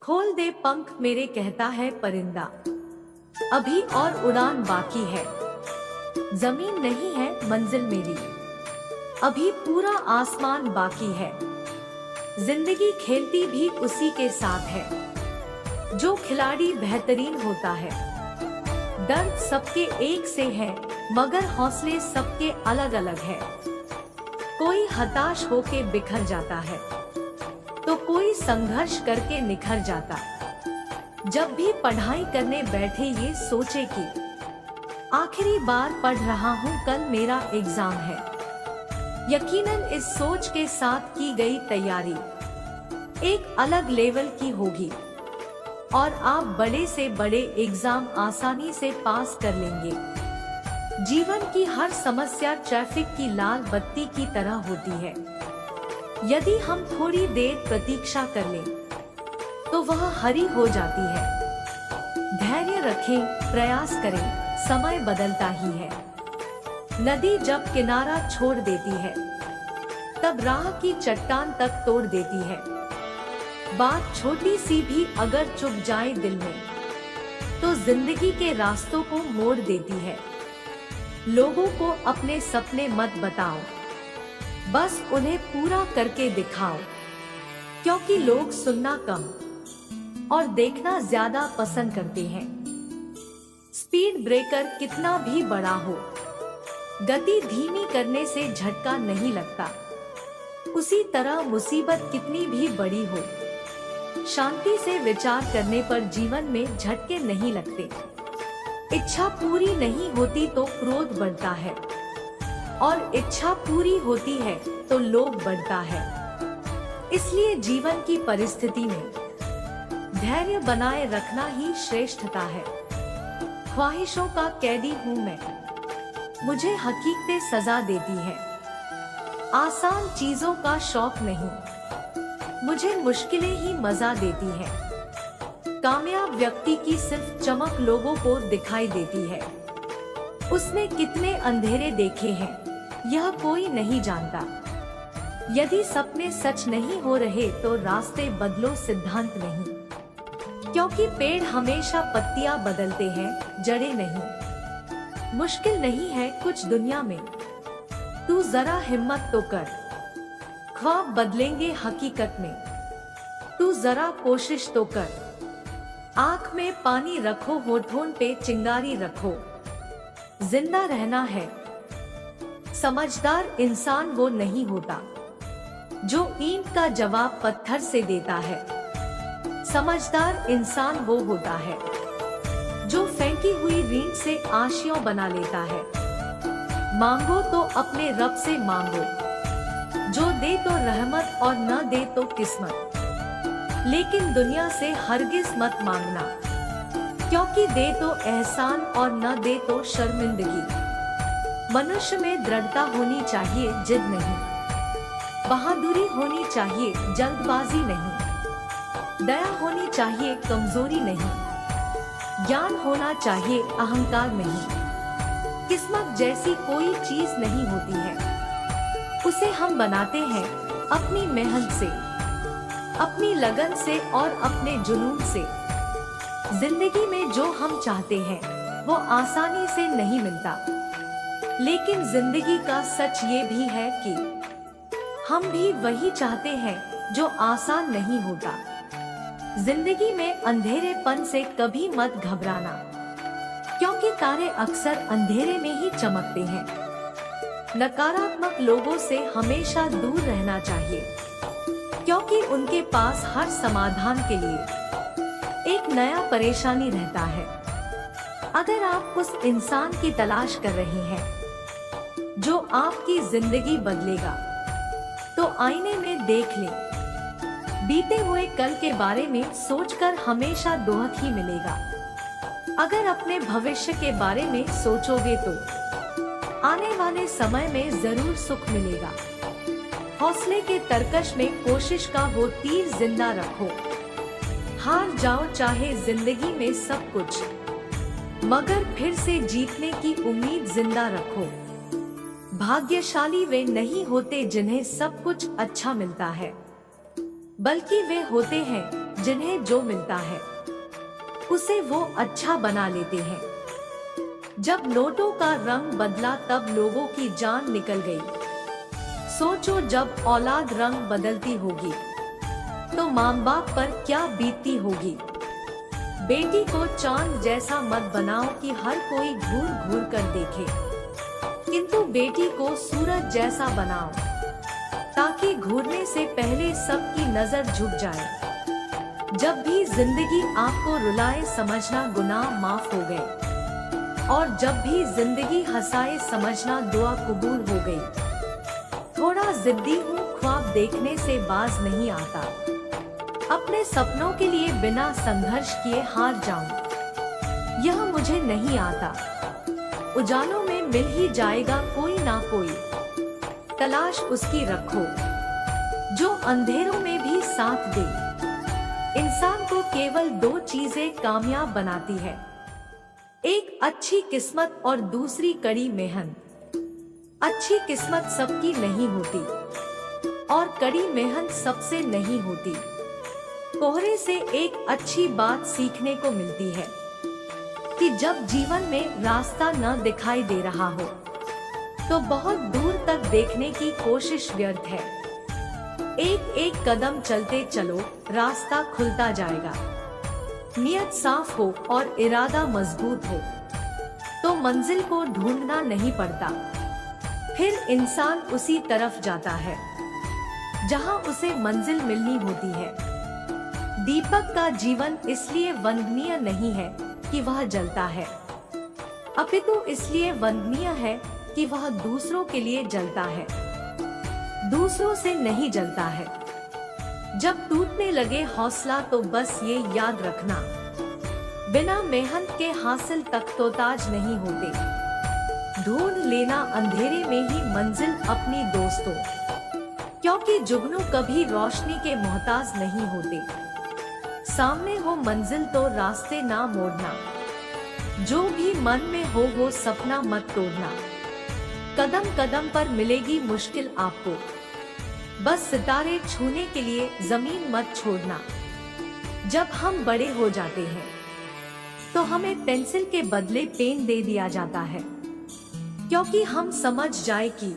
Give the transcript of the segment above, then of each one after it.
खोल दे पंख मेरे कहता है परिंदा, अभी और उड़ान बाकी है। जमीन नहीं है मंजिल मेरी, अभी पूरा आसमान बाकी है। जिंदगी खेलती भी उसी के साथ है, जो खिलाड़ी बेहतरीन होता है। दर्द सबके एक से है, मगर हौसले सबके अलग अलग है। कोई हताश होके बिखर जाता है, तो कोई संघर्ष करके निखर जाता। जब भी पढ़ाई करने बैठे ये सोचे कि आखिरी बार पढ़ रहा हूँ, कल मेरा एग्जाम है। यकीनन इस सोच के साथ की गई तैयारी एक अलग लेवल की होगी और आप बड़े से बड़े एग्जाम आसानी से पास कर लेंगे। जीवन की हर समस्या ट्रैफिक की लाल बत्ती की तरह होती है। यदि हम थोड़ी देर प्रतीक्षा कर लें, तो वह हरी हो जाती है। धैर्य रखें, प्रयास करें, समय बदलता ही है। नदी जब किनारा छोड़ देती है, तब राह की चट्टान तक तोड़ देती है। बात छोटी सी भी अगर चुभ जाए दिल में, तो जिंदगी के रास्तों को मोड़ देती है। लोगों को अपने सपने मत बताओ, बस उन्हें पूरा करके दिखाओ, क्योंकि लोग सुनना कम और देखना ज्यादा पसंद करते हैं। स्पीड ब्रेकर कितना भी बड़ा हो, गति धीमी करने से झटका नहीं लगता। उसी तरह मुसीबत कितनी भी बड़ी हो, शांति से विचार करने पर जीवन में झटके नहीं लगते। इच्छा पूरी नहीं होती तो क्रोध बढ़ता है, और इच्छा पूरी होती है तो लोभ बढ़ता है। इसलिए जीवन की परिस्थिति में धैर्य बनाए रखना ही श्रेष्ठता है। ख्वाहिशों का कैदी हूँ मैं, मुझे हकीकतें सजा देती है। आसान चीजों का शौक नहीं, मुझे मुश्किलें ही मजा देती है। कामयाब व्यक्ति की सिर्फ चमक लोगों को दिखाई देती है, उसने कितने अंधेरे देखे हैं यह कोई नहीं जानता। यदि सपने सच नहीं हो रहे तो रास्ते बदलो, सिद्धांत नहीं, क्योंकि पेड़ हमेशा पत्तियां बदलते हैं, जड़ें नहीं। मुश्किल नहीं है कुछ दुनिया में, तू जरा हिम्मत तो कर। ख्वाब बदलेंगे हकीकत में, तू जरा कोशिश तो कर। आँख में पानी रखो, होठों पे चिंगारी रखो, जिंदा रहना है। समझदार इंसान वो नहीं होता जो ईंट का जवाब पत्थर से देता है। समझदार इंसान वो होता है जो फेंकी हुई रींट से आशियों बना लेता है। मांगो तो अपने रब से मांगो, जो दे तो रहमत और न दे तो किस्मत। लेकिन दुनिया से हरगिज मत मांगना, क्योंकि दे तो एहसान और न दे तो शर्मिंदगी। मनुष्य में दृढ़ता होनी चाहिए, जिद नहीं। बहादुरी होनी चाहिए, जल्दबाजी नहीं। दया होनी चाहिए, कमजोरी नहीं। ज्ञान होना चाहिए, अहंकार नहीं। किस्मत जैसी कोई चीज नहीं होती है, उसे हम बनाते हैं अपनी मेहनत से, अपनी लगन से और अपने जुनून से। जिंदगी में जो हम चाहते हैं वो आसानी से नहीं मिलता, लेकिन जिंदगी का सच ये भी है कि हम भी वही चाहते हैं जो आसान नहीं होता। जिंदगी में अंधेरेपन से कभी मत घबराना, क्योंकि तारे अक्सर अंधेरे में ही चमकते हैं। नकारात्मक लोगों से हमेशा दूर रहना चाहिए, क्योंकि उनके पास हर समाधान के लिए एक नया परेशानी रहता है। अगर आप उस इंसान की तलाश कर रहे हैं जो आपकी जिंदगी बदलेगा, तो आईने में देख लें। बीते हुए कल के बारे में सोचकर हमेशा दुख ही मिलेगा। अगर अपने भविष्य के बारे में सोचोगे तो आने वाले समय में जरूर सुख मिलेगा। हौसले के तरकश में कोशिश का वो तीर जिंदा रखो। हार जाओ चाहे जिंदगी में सब कुछ, मगर फिर से जीतने की उम्मीद जिंदा रखो। भाग्यशाली वे नहीं होते जिन्हें सब कुछ अच्छा मिलता है, बल्कि वे होते हैं जिन्हें जो मिलता है उसे वो अच्छा बना लेते हैं। जब नोटों का रंग बदला तब लोगों की जान निकल गई। सोचो जब औलाद रंग बदलती होगी तो माँ बाप पर क्या बीतती होगी। बेटी को चांद जैसा मत बनाओ कि हर कोई घूर घूर कर देखे, किंतु बेटी को सूरज जैसा बनाओ ताकि घूरने से पहले सबकी नजर झुक जाए। जब भी जिंदगी आपको रुलाए समझना गुनाह माफ हो गए, और जब भी जिंदगी हंसाए समझना दुआ कबूल हो गई। थोड़ा जिद्दी हूँ, ख्वाब देखने से बाज नहीं आता। अपने सपनों के लिए बिना संघर्ष किए हार जाऊं, यह मुझे नहीं आता। उजालों में मिल ही जाएगा कोई ना कोई, तलाश उसकी रखो जो अंधेरों में भी साथ दे। इंसान को केवल दो चीजें कामयाब बनाती है, एक अच्छी किस्मत और दूसरी कड़ी मेहनत। अच्छी किस्मत सबकी नहीं होती और कड़ी मेहनत सबसे नहीं होती। कोहरे से एक अच्छी बात सीखने को मिलती है कि जब जीवन में रास्ता न दिखाई दे रहा हो तो बहुत दूर तक देखने की कोशिश व्यर्थ है। एक एक कदम चलते चलो, रास्ता खुलता जाएगा। नियत साफ हो और इरादा मजबूत हो तो मंजिल को ढूंढना नहीं पड़ता। फिर इंसान उसी तरफ जाता है जहां उसे मंजिल मिलनी होती है। दीपक का जीवन इसलिए वंदनीय नहीं है कि वह जलता है, अपितु इसलिए वंदनीय है कि वह दूसरों के लिए जलता है, दूसरों से नहीं जलता है। जब टूटने लगे हौसला तो बस ये याद रखना, बिना मेहनत के हासिल तक तो ताज नहीं होते। ढूंढ लेना अंधेरे में ही मंजिल अपनी दोस्तों, क्योंकि जुगनू कभी रोशनी के मोहताज नहीं होते। सामने हो मंजिल तो रास्ते ना मोड़ना, जो भी मन में हो वो सपना मत तोड़ना। कदम कदम पर मिलेगी मुश्किल आपको, बस सितारे छूने के लिए जमीन मत छोड़ना। जब हम बड़े हो जाते हैं तो हमें पेंसिल के बदले पेन दे दिया जाता है, क्योंकि हम समझ जाए कि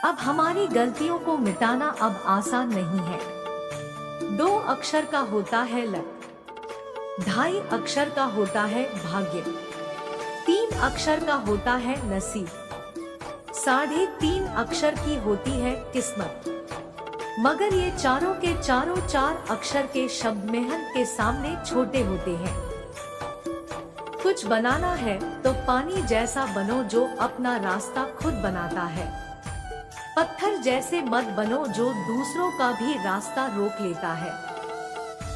अब हमारी गलतियों को मिटाना अब आसान नहीं है। 2 अक्षर का होता है लक, 2.5 अक्षर का होता है भाग्य, 3 अक्षर का होता है नसीब, 3.5 अक्षर की होती है किस्मत। मगर ये चारों के चारों 4 अक्षर के शब्द मेहनत के सामने छोटे होते हैं। कुछ बनाना है तो पानी जैसा बनो जो अपना रास्ता खुद बनाता है। पत्थर जैसे मत बनो जो दूसरों का भी रास्ता रोक लेता है।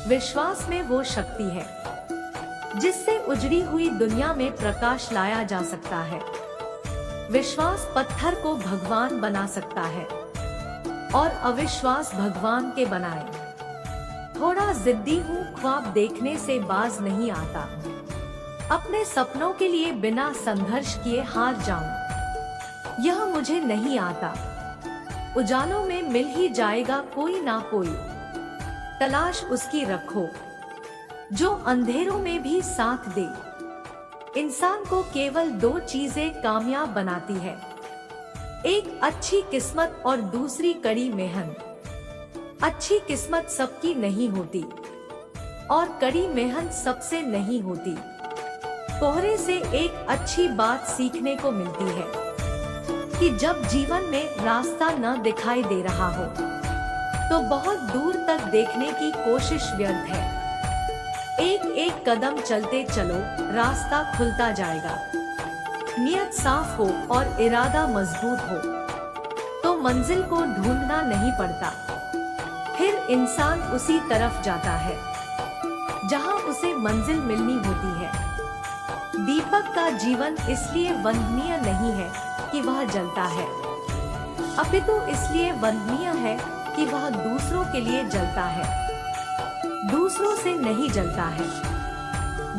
विश्वास में वो शक्ति है जिससे उजड़ी हुई दुनिया में प्रकाश लाया जा सकता है। विश्वास पत्थर को भगवान बना सकता है और अविश्वास भगवान के बनाए। थोड़ा जिद्दी हूँ, ख्वाब देखने से बाज नहीं आता। अपने सपनों के लिए बिना संघर्ष किए हार जाऊं, यह मुझे नहीं आता। उजालों में मिल ही जाएगा कोई ना कोई, तलाश उसकी रखो जो अंधेरों में भी साथ दे। इंसान को केवल 2 चीजें कामयाब बनाती है, एक अच्छी किस्मत और दूसरी कड़ी मेहनत। अच्छी किस्मत सबकी नहीं होती और कड़ी मेहनत सबसे नहीं होती। कोहरे से एक अच्छी बात सीखने को मिलती है कि जब जीवन में रास्ता न दिखाई दे रहा हो तो बहुत दूर तक देखने की कोशिश व्यर्थ है। एक एक कदम चलते चलो, रास्ता खुलता जाएगा। नियत साफ हो और इरादा मजबूत हो तो मंजिल को ढूंढना नहीं पड़ता। फिर इंसान उसी तरफ जाता है जहां उसे मंजिल मिलनी होती है। दीपक का जीवन इसलिए वंदनीय नहीं है कि वह जलता है, अपितु इसलिए वंदनीय है कि वह दूसरों के लिए जलता है, दूसरों से नहीं जलता है।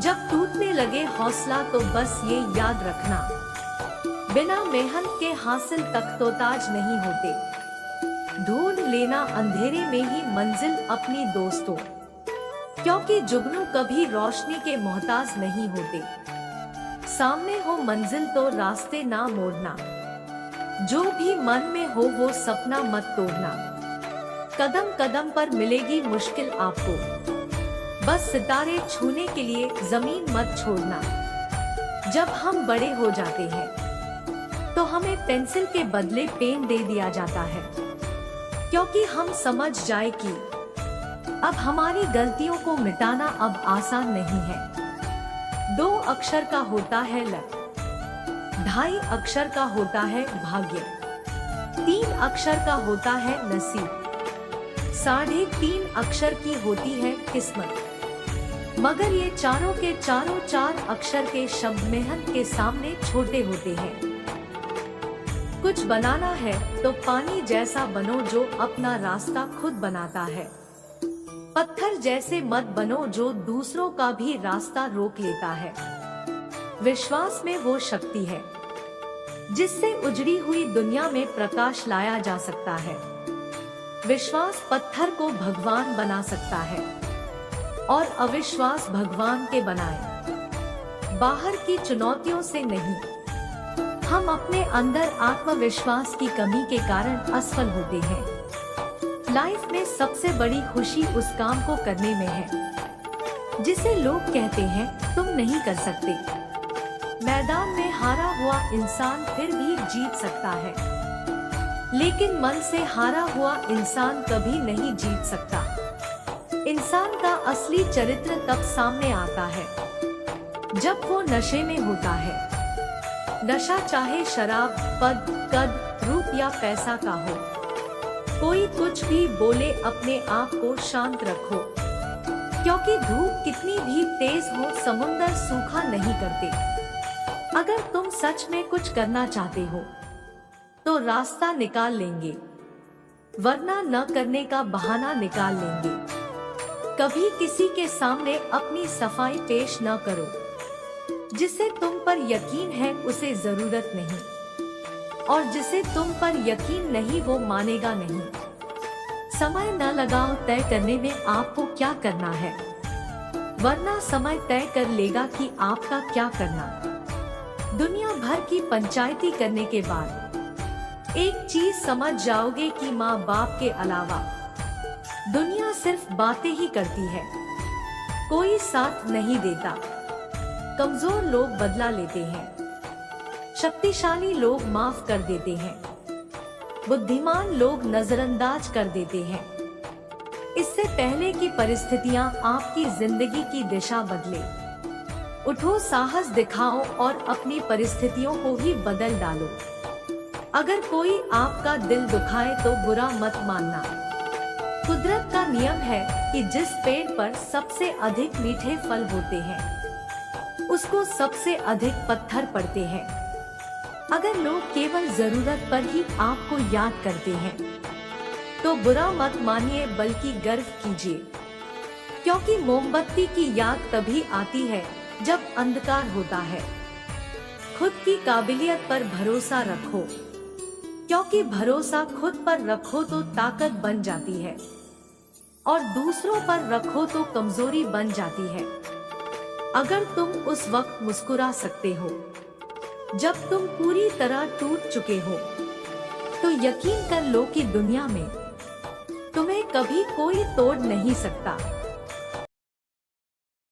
जब टूटने लगे हौसला तो बस ये याद रखना, बिना मेहनत के हासिल तक तो ताज नहीं होते। ढूंढ लेना अंधेरे में ही मंजिल अपनी दोस्तों, क्योंकि जुगनू कभी रोशनी के मोहताज नहीं होते। सामने हो मंजिल तो रास्ते ना मोड़ना, जो भी मन में हो वो सपना मत तोड़ना। कदम कदम पर मिलेगी मुश्किल आपको, बस सितारे छूने के लिए जमीन मत छोड़ना। जब हम बड़े हो जाते हैं तो हमें पेंसिल के बदले पेन दे दिया जाता है, क्योंकि हम समझ जाए कि अब हमारी गलतियों को मिटाना अब आसान नहीं है। 2 अक्षर का होता है लक, 2.5 अक्षर का होता है भाग्य, 3 अक्षर का होता है नसीब, 3.5 अक्षर की होती है किस्मत। मगर ये चारों के चारों 4 अक्षर के शब्द मेहनत के सामने छोटे होते हैं। कुछ बनाना है तो पानी जैसा बनो जो अपना रास्ता खुद बनाता है। पत्थर जैसे मत बनो जो दूसरों का भी रास्ता रोक लेता है। विश्वास में वो शक्ति है जिससे उजड़ी हुई दुनिया में प्रकाश लाया जा सकता है। विश्वास पत्थर को भगवान बना सकता है और अविश्वास भगवान के बनाए। बाहर की चुनौतियों से नहीं, हम अपने अंदर आत्मविश्वास की कमी के कारण असफल होते हैं। लाइफ में सबसे बड़ी खुशी उस काम को करने में है जिसे लोग कहते हैं तुम नहीं कर सकते। मैदान में हारा हुआ इंसान फिर भी जीत सकता है, लेकिन मन से हारा हुआ इंसान कभी नहीं जीत सकता। इंसान का असली चरित्र तब सामने आता है जब वो नशे में होता है। नशा चाहे शराब, पद, कद, रूप या पैसा का हो। कोई कुछ भी बोले अपने आप को शांत रखो, क्योंकि धूप कितनी भी तेज हो समुंदर सूखा नहीं करते। अगर तुम सच में कुछ करना चाहते हो तो रास्ता निकाल लेंगे, वरना न करने का बहाना निकाल लेंगे। कभी किसी के सामने अपनी सफाई पेश न करो, जिसे तुम पर यकीन है उसे जरूरत नहीं, और जिसे तुम पर यकीन नहीं वो मानेगा नहीं। समय न लगाओ तय करने में आपको क्या करना है, वरना समय तय कर लेगा कि आपका क्या करना। दुनिया भर की पंचायती करने के बाद एक चीज समझ जाओगे कि माँ बाप के अलावा दुनिया सिर्फ बातें ही करती है, कोई साथ नहीं देता। कमजोर लोग बदला लेते हैं, शक्तिशाली लोग माफ कर देते हैं, बुद्धिमान लोग नजरअंदाज कर देते हैं। इससे पहले कि परिस्थितियां आपकी जिंदगी की दिशा बदले, उठो, साहस दिखाओ और अपनी परिस्थितियों को ही बदल डालो। अगर कोई आपका दिल दुखाए तो बुरा मत मानना। कुदरत का नियम है कि जिस पेड़ पर सबसे अधिक मीठे फल होते हैं उसको सबसे अधिक पत्थर पड़ते हैं। अगर लोग केवल जरूरत पर ही आपको याद करते हैं तो बुरा मत मानिए बल्कि गर्व कीजिए, क्योंकि मोमबत्ती की याद तभी आती है जब अंधकार होता है। खुद की काबिलियत पर भरोसा रखो, क्योंकि भरोसा खुद पर रखो तो ताकत बन जाती है और दूसरों पर रखो तो कमजोरी बन जाती है। अगर तुम उस वक्त मुस्कुरा सकते हो जब तुम पूरी तरह टूट चुके हो, तो यकीन कर लो कि दुनिया में तुम्हें कभी कोई तोड़ नहीं सकता।